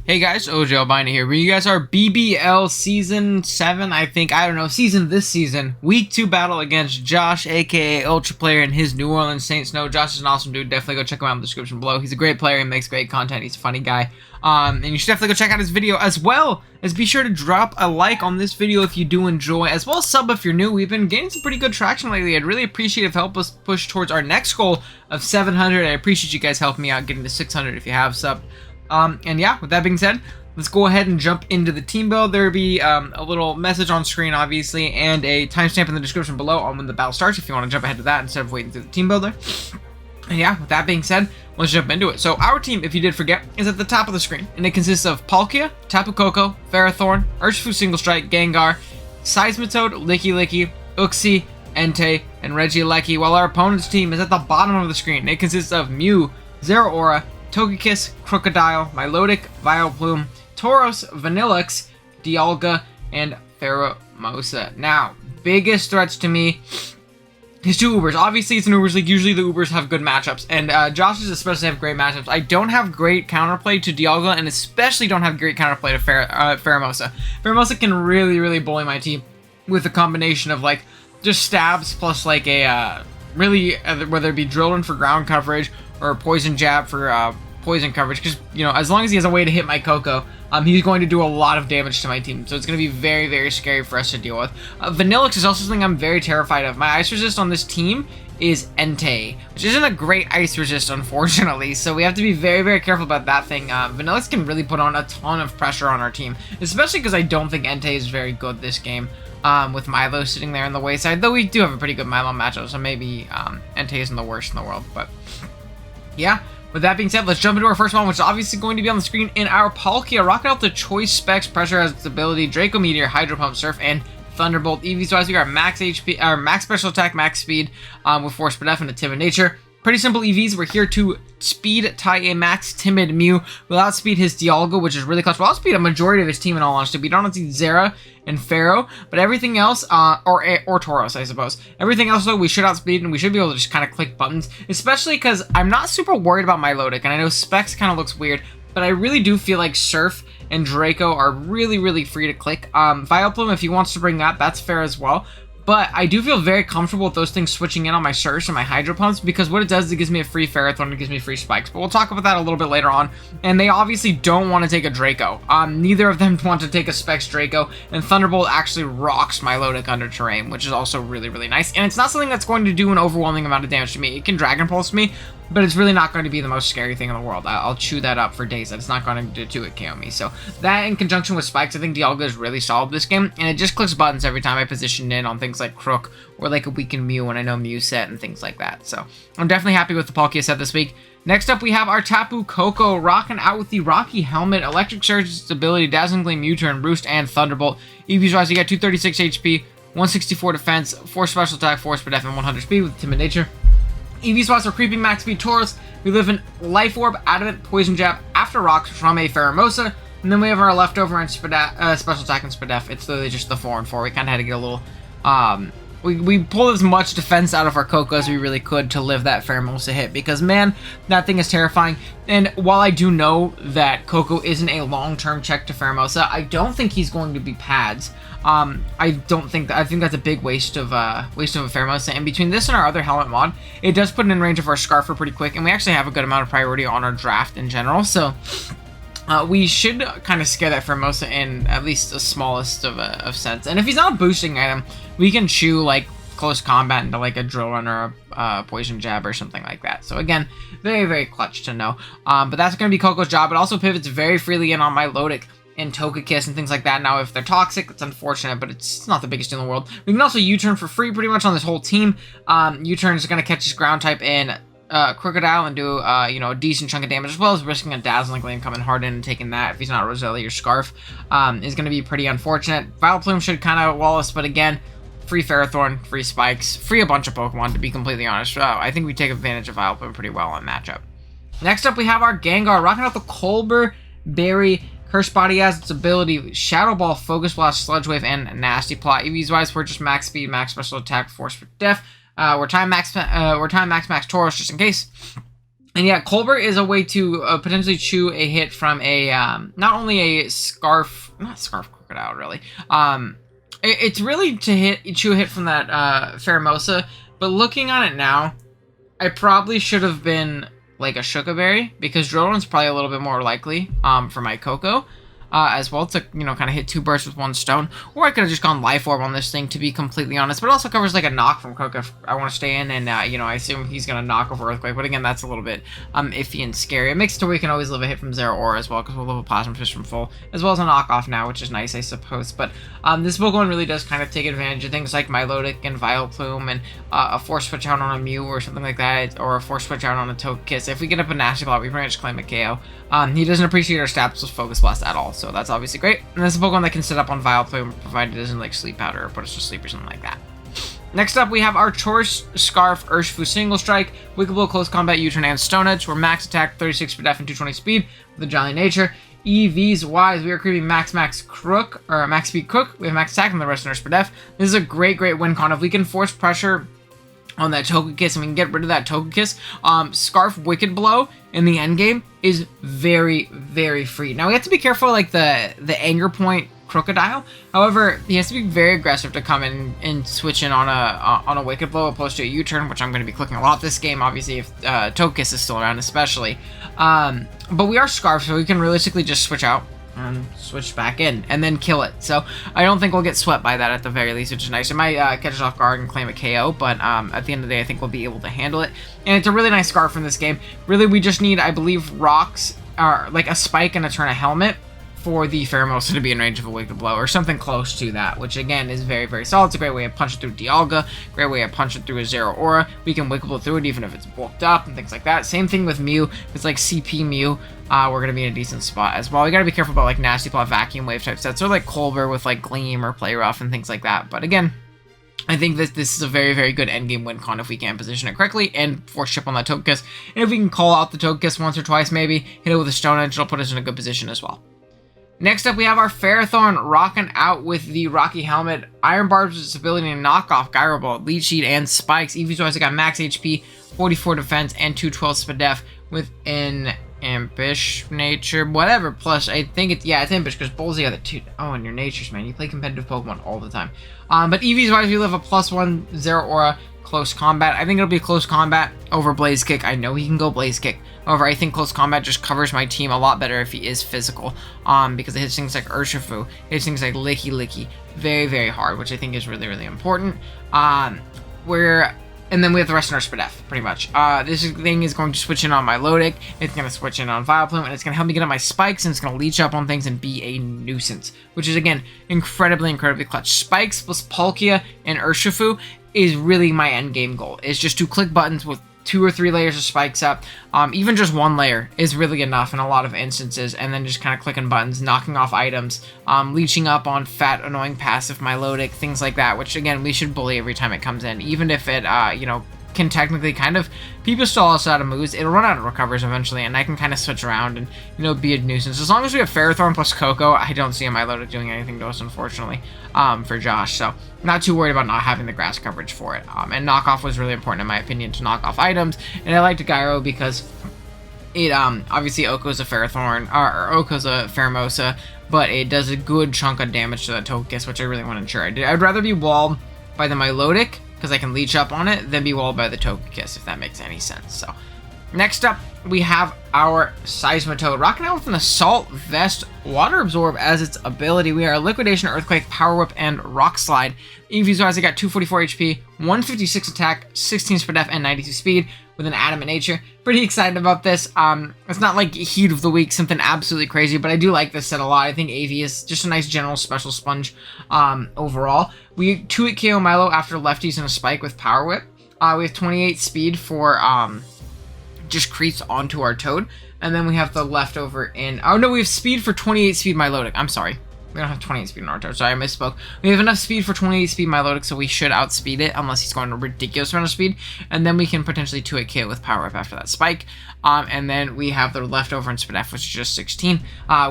Hey guys, OGalbina here. You guys are BBL Season 7, I think. I don't know. This season. Week 2 battle against Josh, aka Ultra Player, and his New Orleans Saints. No, Josh is an awesome dude. Definitely go check him out in the description below. He's a great player. He makes great content. He's a funny guy. And you should definitely go check out his video, as well as be sure to drop a like on this video if you do enjoy, as well as sub if you're new. We've been gaining some pretty good traction lately. I'd really appreciate if help us push towards our next goal of 700. I appreciate you guys helping me out getting to 600 if you have subbed. And yeah, with that being said, let's go ahead and jump into the team build. There'll be a little message on screen, obviously, and a timestamp in the description below on when the battle starts if you want to jump ahead to that instead of waiting through the team builder. And yeah, with that being said, let's jump into it. So our team, if you did forget, is at the top of the screen, and it consists of Palkia, Tapu Koko, Ferrothorn, Urshifu Single Strike, Gengar, Seismitoad, Licky Licky, Uxie, Entei, and Regieleki, while our opponent's team is at the bottom of the screen. It consists of Mew, Zeraora, Togekiss, Crocodile, Milotic, Vileplume, Tauros, Vanillix, Dialga, and Pheromosa. Now, biggest threats to me is two Ubers. Obviously, it's an Ubers League. Usually the Ubers have good matchups, and Josh's especially have great matchups. I don't have great counterplay to Dialga, and especially don't have great counterplay to Pheromosa. Pheromosa can really bully my team with a combination of, like, just stabs plus, like, a, whether it be Drillin for ground coverage or Poison Jab for poison coverage, because, you know, as long as he has a way to hit my Koko, he's going to do a lot of damage to my team, so it's going to be very scary for us to deal with. Vanillix is also something I'm very terrified of. My ice resist on this team is Entei, which isn't a great ice resist, unfortunately, so we have to be very careful about that thing. Vanillix can really put on a ton of pressure on our team, especially because I don't think Entei is very good this game, with Milo sitting there in the wayside, though we do have a pretty good Milo matchup, so maybe Entei isn't the worst in the world. But yeah, with that being said, let's jump into our first one, which is obviously going to be on the screen in our Palkia, rocking out the choice specs. Pressure has its ability, Draco Meteor, Hydro Pump, Surf, and Thunderbolt. EVs wise, we got max HP, or max special attack, max speed, with Force Def and a Timid Nature. Pretty simple EVs. We're here to speed tie a max Timid Mew. We'll outspeed his Dialga, which is really clutch. We'll outspeed a majority of his team, in all honesty. We don't see Zera and Pharaoh, but everything else, or Tauros, I suppose. Everything else, though, we should outspeed, and we should be able to just kind of click buttons, especially because I'm not super worried about Milotic, and I know Specs kind of looks weird, but I really do feel like Surf and Draco are really free to click. Vileplume, if he wants to bring that, that's fair as well. But I do feel very comfortable with those things switching in on my Surge and my Hydro Pumps, because what it does is it gives me a free Ferrothorn, it gives me free Spikes. But we'll talk about that a little bit later on. And they obviously don't want to take a Draco. Neither of them want to take a Specs Draco, and Thunderbolt actually rocks Milotic under terrain, which is also really nice. And it's not something that's going to do an overwhelming amount of damage to me. It can Dragon Pulse me, but it's really not going to be the most scary thing in the world. I'll chew that up for days. It's not going to do it KO me. So that, in conjunction with Spikes, I think Dialga is really solid this game, and it just clicks buttons every time I position in on things like Crook or like a weakened Mew when I know Mew set and things like that. So I'm definitely happy with the Palkia set this week. Next up, we have our Tapu Koko rocking out with the Rocky Helmet, Electric Surge, Stability, Dazzling Gleam, U-Turn, Roost, and Thunderbolt. EVs wise, you got 236 HP, 164 defense, 4 special attack, 4 speed, and 100 speed with Timid Nature. EV spots are Creeping, Max Speed, Tauros. We live in Life Orb, Adamant, Poison Jab, After Rocks from a Pheromosa. And then we have our leftover and Special Attack and Spadef. It's literally just the 4 and 4. We kind of had to get a little... We pulled as much defense out of our Koko as we really could to live that Pheromosa hit, because, man, that thing is terrifying. And while I do know that Koko isn't a long-term check to Pheromosa, I don't think he's going to be pads. I think that's a big waste of a Pheromosa. And between this and our other helmet mod, it does put it in range of our Scarfer pretty quick, and we actually have a good amount of priority on our draft in general, so we should kind of scare that Pheromosa in at least the smallest of sense. And if he's not a boosting item, we can chew, like, close combat into, like, a Drill Run or a Poison Jab or something like that. So again, very clutch to know. But that's going to be Koko's job. It also pivots very freely in on Milotic and Togekiss and things like that. Now, if they're toxic, it's unfortunate, but it's not the biggest deal in the world. We can also U-turn for free pretty much on this whole team. U-turn is going to catch his ground type in Crocodile and do you know, a decent chunk of damage, as well as risking a Dazzling Gleam coming hard in and taking that if he's not Roselia or Scarf. Is going to be pretty unfortunate. Vileplume should kind of wall us, but again, free Ferrothorn, free Spikes, free a bunch of Pokemon, to be completely honest. I think we take advantage of Vileplume pretty well on matchup. Next up, we have our Gengar rocking out the Colbur Berry. Curse Body has its ability Shadow Ball, Focus Blast, Sludge Wave, and Nasty Plot. EVs wise, we're just max speed, max special attack, Force for Def. We're time max Tauros just in case. And yeah, Colbert is a way to potentially chew a hit from a not only a not scarf crocodile really. It's really to chew a hit from that Pheromosa. But looking on it now, I probably should have been like a Shukaberry, because Drillrun's probably a little bit more likely for my Coco. As well to, kind of hit 2 birds with 1 stone. Or I could have just gone Life Orb on this thing, to be completely honest. But it also covers like a knock from Coco if I want to stay in, and, I assume he's going to knock over Earthquake. But again, that's a little bit iffy and scary. It makes it to where you can always live a hit from Zeraora as well, because we'll live a Plasma Fish from full, as well as a knockoff now, which is nice, I suppose. But this Pokemon really does kind of take advantage of things like Milotic and Vileplume, and a Force Switch out on a Mew or something like that, or a Force Switch out on a Togekiss. If we get up a Nasty Plot, we pretty much claim a KO. He doesn't appreciate our stats with Focus Blast at all, so that's obviously great. And this is a Pokemon that can sit up on Vileplume, provided it doesn't like Sleep Powder or put us to sleep or something like that. Next up, we have our Choice Scarf Urshifu Single Strike, Wicked Blow, Close Combat, U-Turn, and Stone Edge. We're max attack, 36 for def, and 220 speed with a Jolly Nature. EVs wise, we are creeping max Crook, or max speed Crook. We have max attack and the rest nurse per def. This is a great win con. If we can force pressure on that Togekiss and we can get rid of that Togekiss, Scarf Wicked Blow in the end game is very free. Now we have to be careful like the Anger Point Crocodile. However, he has to be very aggressive to come in and switch in on a Wicked Blow opposed to a U-turn, which I'm going to be clicking a lot this game, obviously, if Togekiss is still around especially. But we are Scarf, so we can realistically just switch out and switch back in and then kill it. So I don't think we'll get swept by that at the very least, which is nice. It might catch us off guard and claim a KO, but at the end of the day, I think we'll be able to handle it. And it's a really nice Scarf in this game. Really, we just need, I believe, rocks, or like a spike and a turn of helmet for the Pheromosa to be in range of a Wicked Blow, or something close to that, which again is very solid. It's a great way of punching through Dialga, great way of punching through a Zeraora. We can Wicked Blow through it even if it's bulked up and things like that. Same thing with Mew. If it's like CP Mew, we're going to be in a decent spot as well. We got to be careful about like Nasty Plot, Vacuum Wave type sets, or like Colbert with like Gleam or Play Rough and things like that. But again, I think this is a very good endgame win con if we can position it correctly and force chip on that Togekiss. And if we can call out the Togekiss once or twice, maybe hit it with a Stone Edge, it'll put us in a good position as well. Next up, we have our Ferrothorn rocking out with the Rocky Helmet, Iron Barbs with its ability to knock off Gyro Ball, Leech Seed, and Spikes. EV's wise, I got max HP, 44 defense, and 212 speed def with an Impish nature, whatever. Plus, I think it's Impish, because Bull's the other two. Oh, and your natures, man. You play competitive Pokemon all the time. But EV's wise, we live a +1 Zeraora close combat. I think it'll be close combat over Blaze Kick. I know he can go Blaze Kick. However, I think close combat just covers my team a lot better if he is physical. Because it hits things like Urshifu, it hits things like Licky very hard, which I think is really important. And then we have the rest of our Spadef, pretty much. This thing is going to switch in on my Milotic, it's going to switch in on Vileplume, and it's going to help me get up my Spikes, and it's going to leech up on things and be a nuisance. Which is, again, incredibly clutch. Spikes plus Palkia and Urshifu is really my end game goal. It's just to click buttons with 2 or 3 layers of spikes up. Even just 1 layer is really enough in a lot of instances, and then just kind of clicking buttons, knocking off items, leeching up on fat, annoying passive Milotic, things like that, which again, we should bully every time it comes in, even if it, can technically kind of people stall us out of moves. It'll run out of recovers eventually, and I can kind of switch around and, be a nuisance. As long as we have Ferrothorn plus Coco, I don't see a Milotic doing anything to us, unfortunately, for Josh. So, not too worried about not having the grass coverage for it. And knockoff was really important, in my opinion, to knock off items. And I liked Gyro because it, obviously, Oko's a Ferrothorn, or Oko's a Pheromosa, but it does a good chunk of damage to that Togekiss, which I really want to ensure I did. I'd rather be walled by the Milotic, because I can leech up on it, than be walled by the Togekiss, if that makes any sense. So, next up, we have our Seismitoad, rocking out with an Assault Vest, Water Absorb as its ability. We are Liquidation, Earthquake, Power Whip, and Rock Slide. EV's wise, I got 244 HP, 156 attack, 16 speed def, and 92 speed with an Adamant Nature. Pretty excited about this. It's not like Heat of the Week, something absolutely crazy, but I do like this set a lot. I think AV is just a nice general special sponge overall. We 2-hit KO Milo after lefties and a Spike with Power Whip. We have 28 speed for just creeps onto our Toad. And then we have the leftover in... Oh, no, we have speed for 28 speed Milotic. I'm sorry. We don't have 28 speed in Naruto. Sorry, I misspoke. We have enough speed for 28 speed Milotic, so we should outspeed it unless he's going a ridiculous amount of speed. And then we can potentially 2-hit KO with Power Up after that spike. And then we have the leftover in Spin F, which is just 16.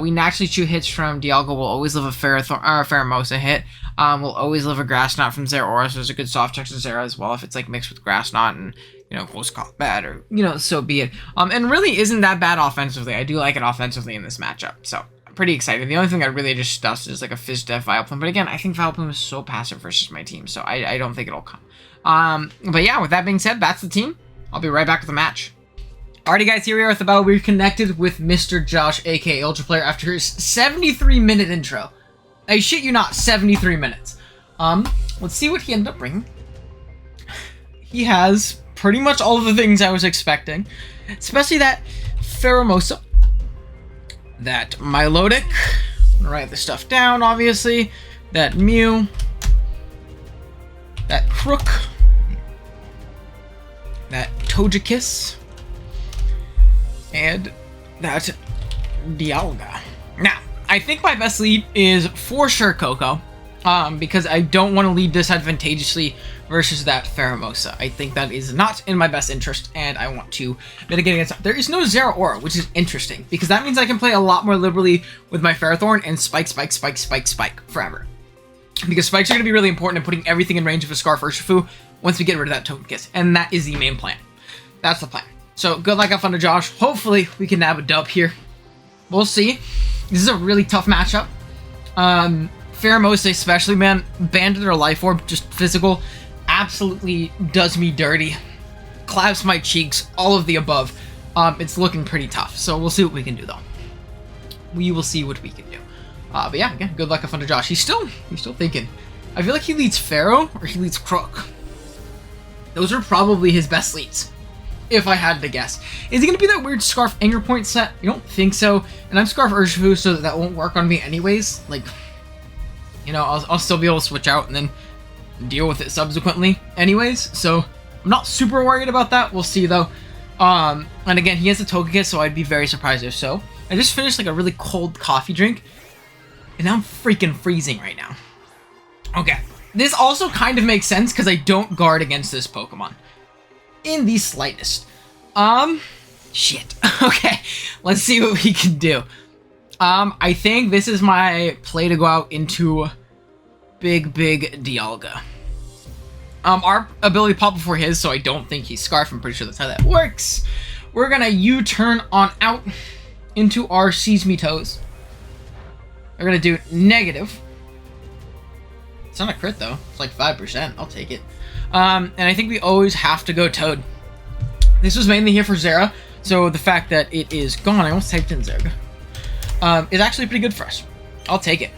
We naturally chew hits from Dialga. We'll always live a Pheromosa hit. We'll always live a Grass Knot from Zeraora, so there's a good soft check to Zera as well if it's like mixed with Grass Knot and, you know, close combat or, you know, so be it. And really isn't that bad offensively. I do like it offensively in this matchup, so I'm pretty excited. The only thing I really just stuffed is like a Fizz Def Vileplume, but again, I think Vileplume is so passive versus my team, so I don't think it'll come. But yeah, with that being said, that's the team. I'll be right back with the match. Alrighty guys, here we are at the battle. We're connected with Mr. Josh, aka Ultra Player, after his 73-minute intro. I shit you not, 73 minutes. Let's see what he ended up bringing. He has pretty much all of the things I was expecting, especially that Pheromosa, that Milotic, I'm gonna write this stuff down, obviously, that Mew, that Crook, that Togekiss, and that Dialga. Now, I think my best lead is for sure Coco, because I don't want to lead disadvantageously versus that Pheromosa. I think that is not in my best interest, and I want to mitigate against that. There is no Zeraora, which is interesting, because that means I can play a lot more liberally with my Ferrothorn and spike forever. Because spikes are going to be really important in putting everything in range of a Scarf Urshifu once we get rid of that Togekiss, and that is the main plan. That's the plan. So, good luck, have fun to Josh. Hopefully, we can nab a dub here. We'll see. This is a really tough matchup. Pheromosa especially, man, Banded or Life Orb, just physical, absolutely does me dirty. Claps my cheeks, all of the above. It's looking pretty tough, so we'll see what we can do, though. We will see what we can do. But yeah, again, good luck, have fun to Josh. He's still thinking. I feel like he leads Pharaoh or he leads Crook. Those are probably his best leads, if I had to guess. Is he going to be that weird Scarf Anger Point set? I don't think so. And I'm Scarf Urshifu, so that won't work on me anyways. Like, you know, I'll still be able to switch out and then deal with it subsequently anyways. So I'm not super worried about that. We'll see, though. And again, he has a Togekiss, so I'd be very surprised if so. I just finished, like, a really cold coffee drink, and now I'm freaking freezing right now. Okay. This also kind of makes sense, because I don't guard against this Pokemon in the slightest. Shit. Okay, let's see what we can do. I think this is my play to go out into big Dialga. Our ability pop before his, so I don't think he's Scarf. I'm pretty sure that's how that works. We're gonna U-turn on out into our Seize Me Toes. We're gonna do negative. It's not a crit though. It's like 5%. I'll take it. And I think we always have to go Toad. This was mainly here for Zera, so the fact that it is gone, I almost typed in Zerga, is actually pretty good for us. I'll take it.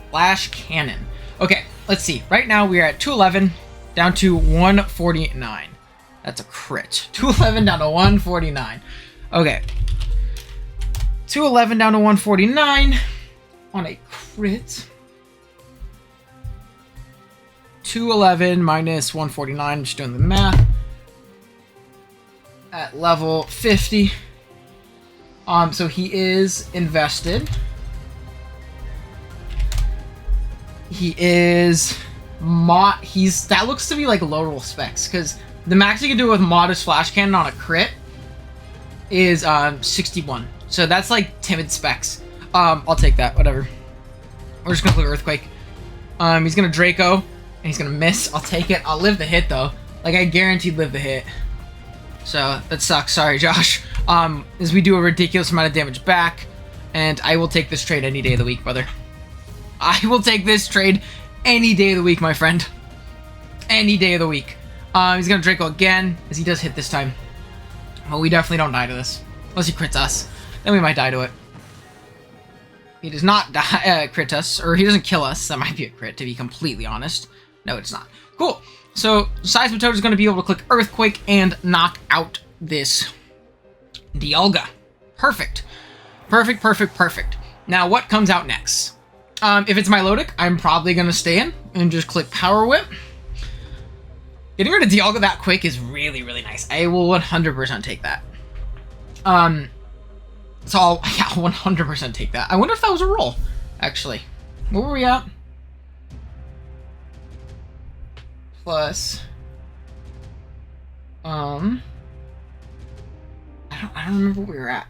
Flash Cannon. Okay, let's see. Right now we are at 211 down to 149. That's a crit. 211 down to 149. Okay. 211 down to 149 on a crit. 211 minus 149, just doing the math. At level 50. So he is invested. He is that looks to be like low roll specs, because the max you can do with Modest Flash Cannon on a crit is 61. So that's like timid specs. I'll take that, whatever. We're just gonna play Earthquake. He's gonna Draco, and he's gonna miss. I'll take it. I'll live the hit though. Like, I guaranteed live the hit. So that sucks. Sorry, Josh. As we do a ridiculous amount of damage back, and I will take this trade any day of the week, brother. I will take this trade any day of the week, my friend. Any day of the week. He's gonna Draco again, as he does hit this time. Well, we definitely don't die to this. Unless he crits us. Then we might die to it. He does not die, crit us, or he doesn't kill us. That might be a crit, to be completely honest. No, it's not. Cool. So, Seismitoad is going to be able to click Earthquake and knock out this Dialga. Perfect. Perfect. Now, what comes out next? If it's Milotic, I'm probably going to stay in and just click Power Whip. Getting rid of Dialga that quick is really, really nice. I will 100% take that. So I'll 100% take that. I wonder if that was a roll, actually. What were we at? Plus, I don't remember what we were at.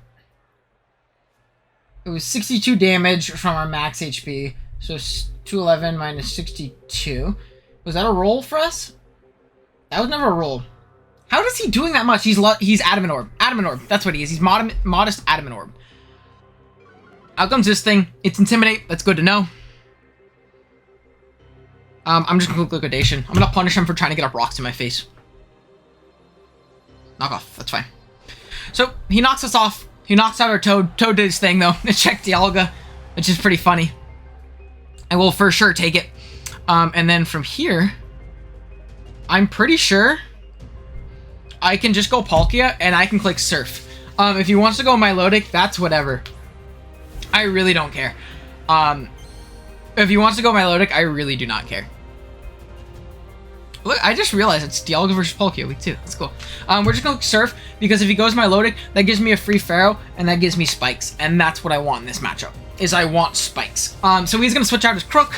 It was 62 damage from our max HP, so 211 minus 62. Was that a roll for us? That was never a roll. How is he doing that much? He's Adamant Orb. Adamant Orb. That's what he is. He's modest Adamant Orb. Out comes this thing. It's Intimidate. That's good to know. I'm just gonna click Liquidation. I'm gonna punish him for trying to get up rocks in my face. Knock off. That's fine. So he knocks us off. He knocks out our Toad. Toad did his thing though. It checked Dialga, which is pretty funny. I will for sure take it. And then from here, I'm pretty sure I can just go Palkia and I can click Surf. If he wants to go Milotic, that's whatever. I really don't care. If he wants to go Milotic, I really do not care. Look, I just realized it's Dialga versus Palkia week 2. That's cool. We're just going to Surf because if he goes Milotic, that gives me a free Pharaoh and that gives me spikes. And that's what I want in this matchup, is I want spikes. So he's going to switch out his Crook.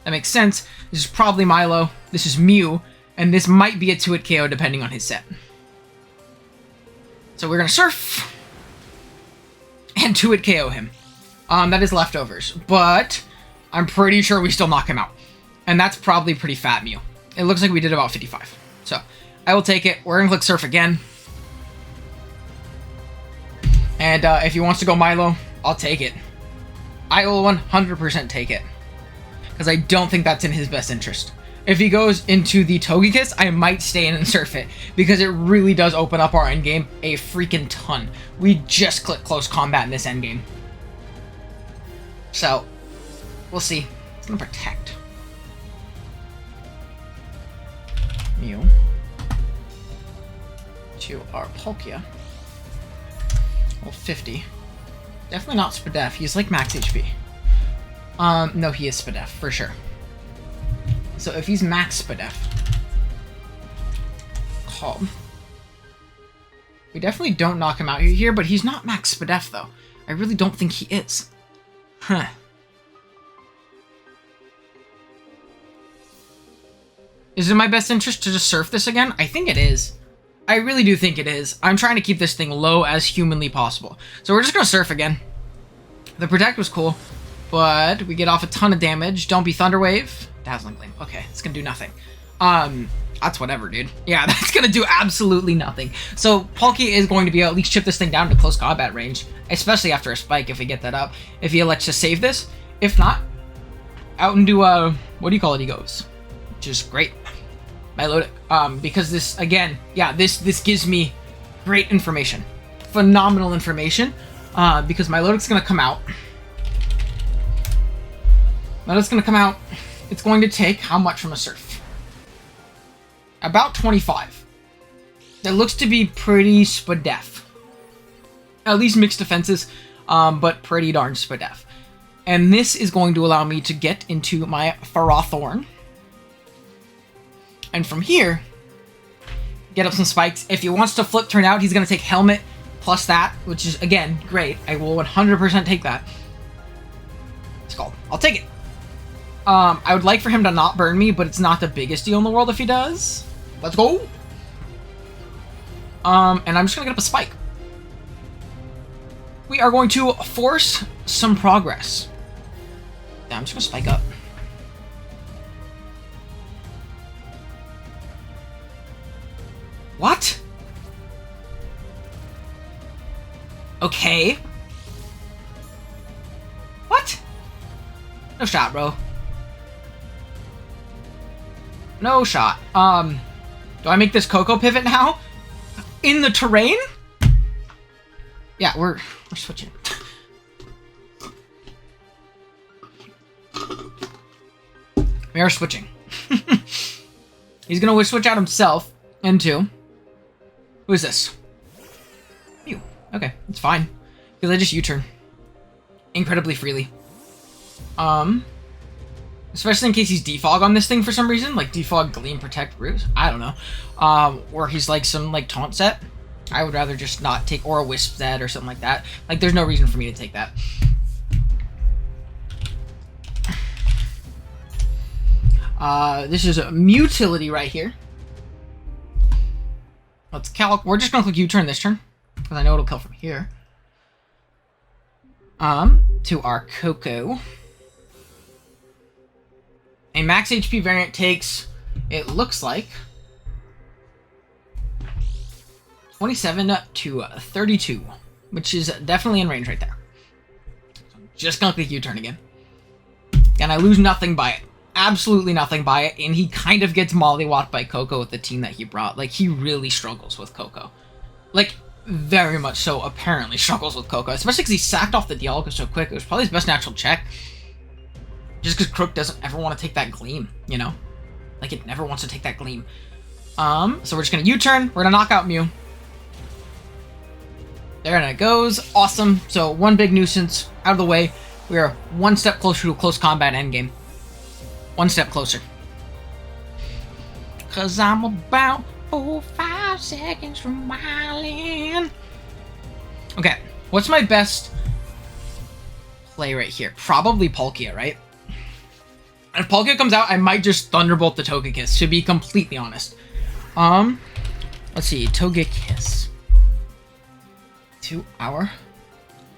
That makes sense. This is probably Milo. This is Mew. And this might be a 2-hit KO depending on his set. So we're going to Surf and 2-hit KO him. That is leftovers. But I'm pretty sure we still knock him out. And that's probably pretty fat Mew. It looks like we did about 55. So I will take it. We're going to click Surf again. And if he wants to go Milo, I'll take it. I will 100% take it. Because I don't think that's in his best interest. If he goes into the Togekiss, I might stay in and Surf it. Because it really does open up our endgame a freaking ton. We just click Close Combat in this endgame. So, we'll see. It's going to Protect. Mew. To our Palkia. Well, 50. Definitely not Spadef. He's like max HP. No, he is Spadef, for sure. So if he's max Spadef, Calm. We definitely don't knock him out here, but he's not max Spadef, though. I really don't think he is. Huh. Is it in my best interest to just Surf this again? I think it is. I really do think it is. I'm trying to keep this thing low as humanly possible. So we're just going to Surf again. The Protect was cool, but we get off a ton of damage. Don't be Thunder Wave. Dazzling Gleam. Okay, it's going to do nothing. That's whatever, dude. Yeah, that's going to do absolutely nothing. So Palkia is going to be able to at least chip this thing down to close combat range, especially after a spike if we get that up. If he elects to save this. If not, out into, what do you call it, he goes. Which is great. Milotic. Because this, again, yeah, this gives me great information. Phenomenal information. Because Milotic's going to come out. Milotic's going to come out. It's going to take how much from a Surf? About 25. That looks to be pretty Spadef. At least mixed defenses, but pretty darn Spadef. And this is going to allow me to get into my Ferrothorn. And from here, get up some spikes. If he wants to flip turn out, he's going to take Helmet plus that, which is, again, great. I will 100% take that. Skull. I'll take it. I would like for him to not burn me, but it's not the biggest deal in the world if he does. Let's go. And I'm just going to get up a spike. We are going to force some progress. Yeah, I'm just going to spike up. What? Okay. What? No shot, bro. No shot. Do I make this Coco pivot now? In the terrain? Yeah, we're switching. We are switching. He's gonna switch out himself into... Who is this? You. Okay, it's fine. Because I just U-turn. Incredibly freely. Especially in case he's defog on this thing for some reason. Like defog, Gleam, Protect, Ruse. I don't know. Or he's like some like taunt set. I would rather just not take or a Wisp Zed or something like that. Like, there's no reason for me to take that. This is a Mutility right here. Let's calc. We're just gonna click U-turn this turn, because I know it'll kill from here. To our Coco. A max HP variant takes, it looks like, 27 to 32, which is definitely in range right there. So I'm just gonna click U-turn again. And I lose nothing by it. Absolutely nothing by it, and he kind of gets mollywopped by Coco with the team that he brought. Like, he really struggles with Coco. Like, very much so, apparently struggles with Coco, especially because he sacked off the Dialga so quick. It was probably his best natural check. Just because Crook doesn't ever want to take that Gleam, you know? Like, it never wants to take that Gleam. So we're just going to U-turn. We're going to knock out Mew. There it goes. Awesome. So one big nuisance out of the way. We are one step closer to a close combat endgame. One step closer. Cause I'm about 4-5 seconds from Mylan. Okay, what's my best play right here? Probably Palkia, right? If Palkia comes out, I might just Thunderbolt the Togekiss, to be completely honest. Let's see, Togekiss. To our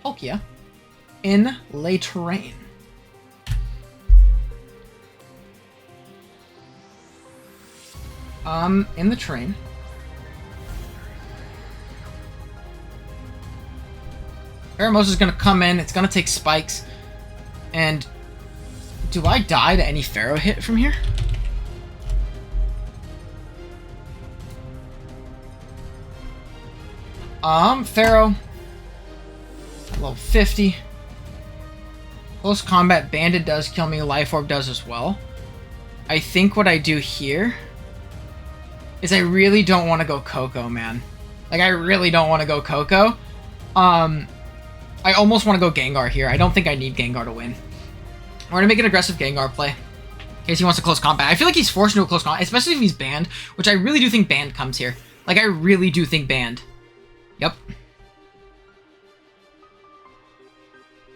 Palkia in lay terrain. In the terrain. Pheromosa is gonna come in, it's gonna take spikes. And do I die to any Pharaoh hit from here? Pharaoh. Level 50. Close combat bandit does kill me, Life Orb does as well. I think what I do here is I really don't want to go Coco, man. Like, I really don't want to go Coco. I almost want to go Gengar here. I don't think I need Gengar to win. We're going to make an aggressive Gengar play. In case he wants to close combat. I feel like he's forced into a close combat, especially if he's banned, which I really do think banned comes here. Like, I really do think banned. Yep.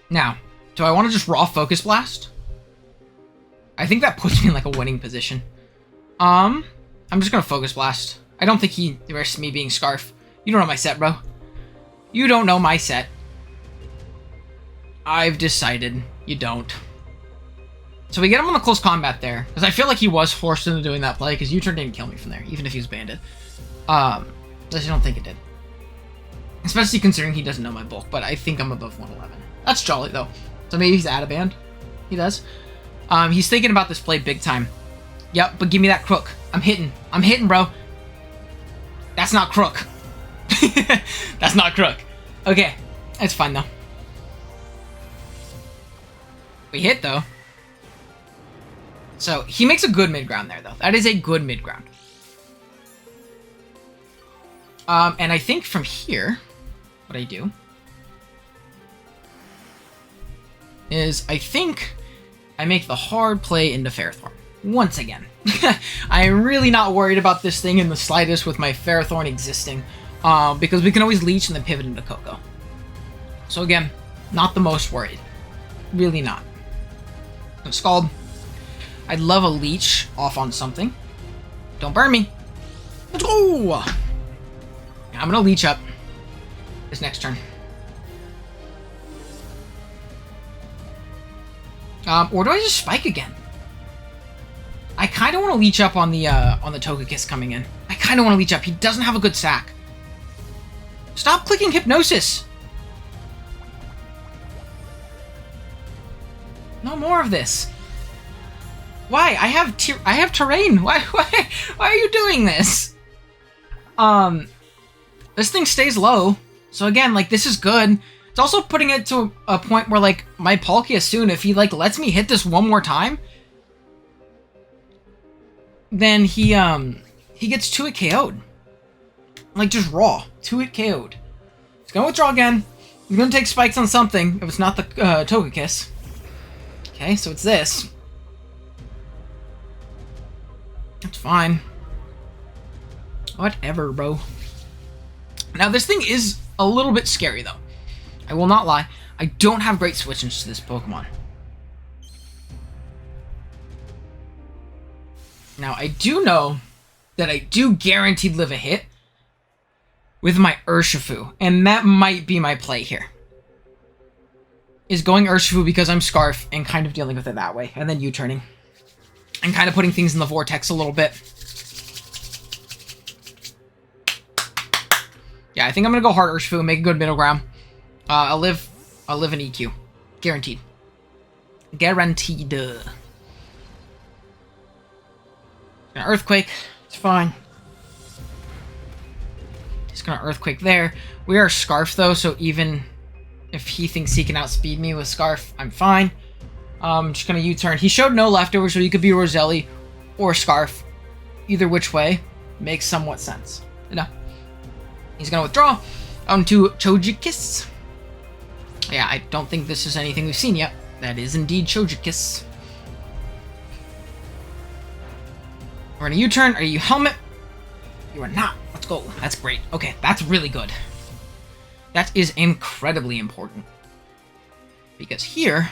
Now, do I want to just raw Focus Blast? I think that puts me in, like, a winning position. I'm just gonna Focus Blast. I don't think he risks me being Scarf. You don't know my set, bro. You don't know my set. I've decided you don't. So we get him on the close combat there, because I feel like he was forced into doing that play, because U-turn didn't kill me from there, even if he was banded. I just don't think it did. Especially considering he doesn't know my bulk, but I think I'm above 111. That's jolly, though. So maybe he's out of band. He does. He's thinking about this play big time. Yep, but give me that Crook. I'm hitting, bro. That's not Crook. That's not Crook. Okay, it's fine, though. We hit, though. So, he makes a good mid-ground there, though. That is a good mid-ground. And I think from here, what I do is I think I make the hard play into Ferrothorn. Once again. I am really not worried about this thing in the slightest with my Ferrothorn existing. Because we can always leech and then pivot into Coco. So again, not the most worried. Really not. Scald. I'd love a leech off on something. Don't burn me. Let's go! I'm gonna leech up this next turn. Or do I just spike again? I kind of want to leech up on the Togekiss coming in. I kind of want to leech up. He doesn't have a good sack. Stop clicking Hypnosis. No more of this. Why? I have terrain. Why are you doing this? This thing stays low. So again, like, this is good. It's also putting it to a point where, like, my Palkia soon, if he, like, lets me hit this one more time, then he gets 2-hit KO'd. Like, just raw. 2-hit KO'd. He's gonna withdraw again. He's gonna take spikes on something, if it's not the Togekiss. Okay, so it's this. That's fine. Whatever, bro. Now, this thing is a little bit scary, though. I will not lie. I don't have great switch-ins to this Pokemon. Now, I do know that I do guaranteed live a hit with my Urshifu, and that might be my play here. Is going Urshifu because I'm Scarf and kind of dealing with it that way, and then U-turning. And kind of putting things in the vortex a little bit. Yeah, I think I'm gonna go hard Urshifu, make a good middle ground. I'll live an EQ. Guaranteed. Guaranteed. Gonna Earthquake. It's fine. Just gonna Earthquake there. We are Scarf though, so even if he thinks he can outspeed me with Scarf, I'm fine. Just gonna U-turn. He showed no leftover, so he could be Roselli or Scarf. Either which way makes somewhat sense. You know? He's gonna withdraw onto Chojikis. Yeah, I don't think this is anything we've seen yet. That is indeed Chojikis. We're gonna U-turn. Are you Helmet? You are not. Let's go. That's great. Okay, that's really good. That is incredibly important. Because here,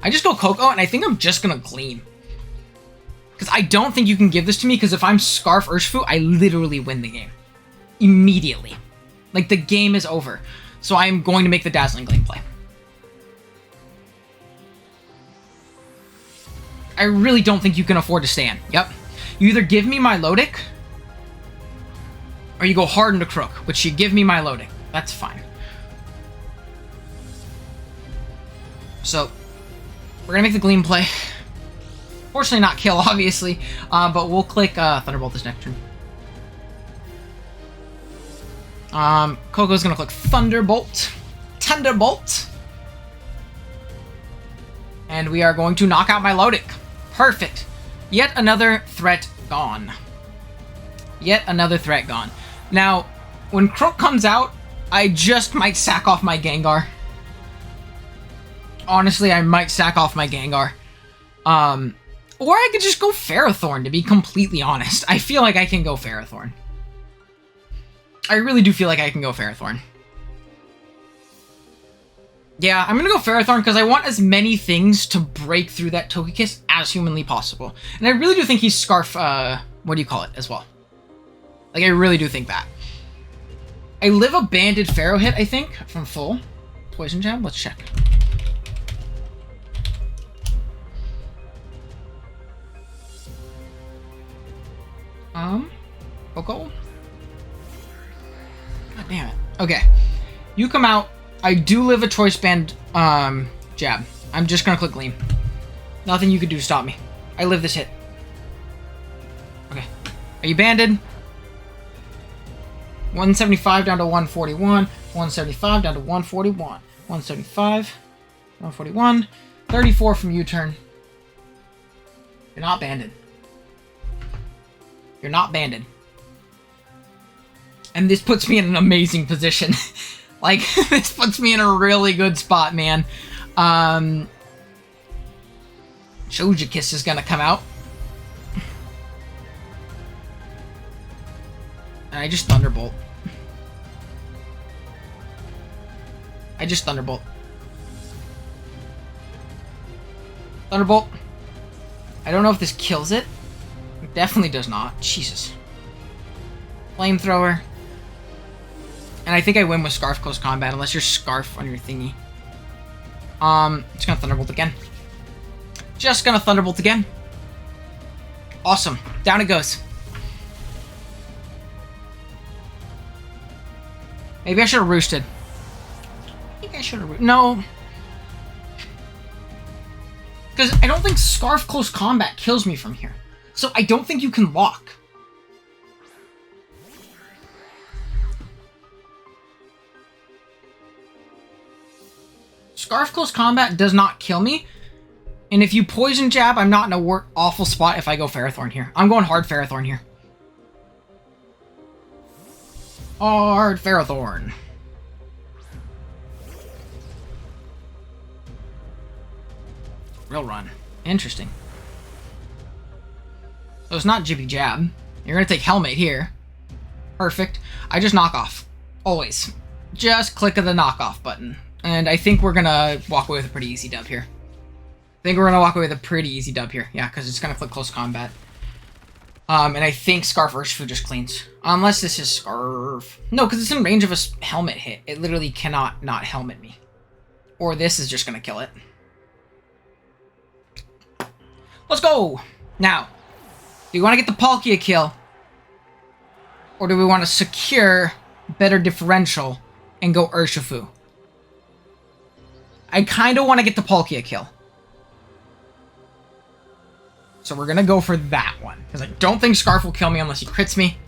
I just go Coco, and I think I'm just gonna Gleam. Because I don't think you can give this to me, because if I'm Scarf Urshifu, I literally win the game. Immediately. Like, the game is over. So I'm going to make the Dazzling Gleam play. I really don't think you can afford to stand. Yep. You either give me my Lodic, or you go hard into Crook, which you give me my Lodic. That's fine. So, we're going to make the Gleam play. Fortunately not kill, obviously, but we'll click Thunderbolt this next turn. Coco's going to click Thunderbolt. Thunderbolt. And we are going to knock out my Lodic. Perfect. Yet another threat gone. Yet another threat gone. Now, when Crook comes out, I just might sack off my Gengar. Honestly, I might sack off my Gengar. Or I could just go Ferrothorn, to be completely honest. I feel like I can go Ferrothorn. I really do feel like I can go Ferrothorn. Yeah, I'm gonna go Ferrothorn because I want as many things to break through that Togekiss as humanly possible. And I really do think he's Scarf, what do you call it, as well. Like, I really do think that. I live a banded Pharaoh hit, I think, from full. Poison Jab, let's check. Coco? God damn it. Okay. You come out. I do live a Choice Band, Jab. I'm just gonna click Gleam. Nothing you could do to stop me. I live this hit. Okay. Are you banded? 175 down to 141. 175 down to 141. 175. 141. 34 from U-turn. You're not banded. You're not banded. And this puts me in an amazing position. Like, this puts me in a really good spot, man. Chojikis is gonna come out. And I just Thunderbolt. Thunderbolt. I don't know if this kills it. It definitely does not. Jesus. Flamethrower. And I think I win with Scarf Close Combat, unless you're Scarf on your thingy. Just gonna Thunderbolt again. Just gonna Thunderbolt again. Awesome. Down it goes. Maybe I should have roosted. I think I should have roosted. No. Because I don't think Scarf Close Combat kills me from here. So I don't think you can lock. Scarf Close Combat does not kill me. And if you Poison Jab, I'm not in a awful spot if I go Ferrothorn here. I'm going hard Ferrothorn here. Hard Ferrothorn. Real run. Interesting. So it's not Jibby Jab. You're going to take Helmet here. Perfect. I just knock off. Always. Just click the knockoff button. And I think we're going to walk away with a pretty easy dub here. Yeah, because it's going to click close combat. And I think Scarf Urshifu just cleans. Unless this is Scarf. No, because it's in range of a helmet hit. It literally cannot not helmet me. Or this is just going to kill it. Let's go! Now, do we want to get the Palkia kill? Or do we want to secure better differential and go Urshifu? I kind of want to get the Palkia kill. So we're going to go for that one. Because I don't think Scarf will kill me unless he crits me.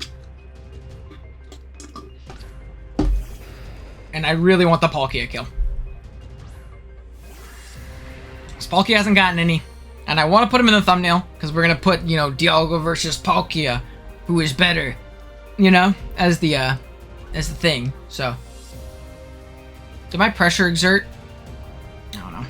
And I really want the Palkia kill. Because Palkia hasn't gotten any. And I want to put him in the thumbnail. Because we're going to put, you know, Dialga versus Palkia. Who is better? You know? As the thing. So. Did my pressure exert? I don't know.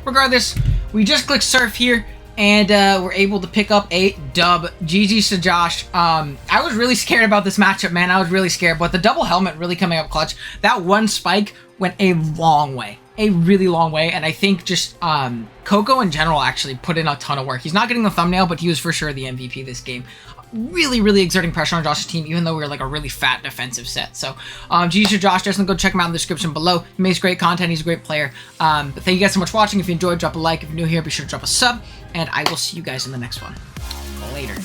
Regardless, we just click Surf here. And we're able to pick up a dub. GG's to Josh. I was really scared about this matchup, man. I was really scared. But the double helmet really coming up clutch. That one spike went a long way. A really long way. And I think just Coco in general actually put in a ton of work. He's not getting the thumbnail, but he was for sure the MVP this game. Really, really exerting pressure on Josh's team, even though we were like a really fat defensive set. So, GG's to Josh. Definitely go check him out in the description below. He makes great content. He's a great player. But thank you guys so much for watching. If you enjoyed, drop a like. If you're new here, be sure to drop a sub. And I will see you guys in the next one. Later.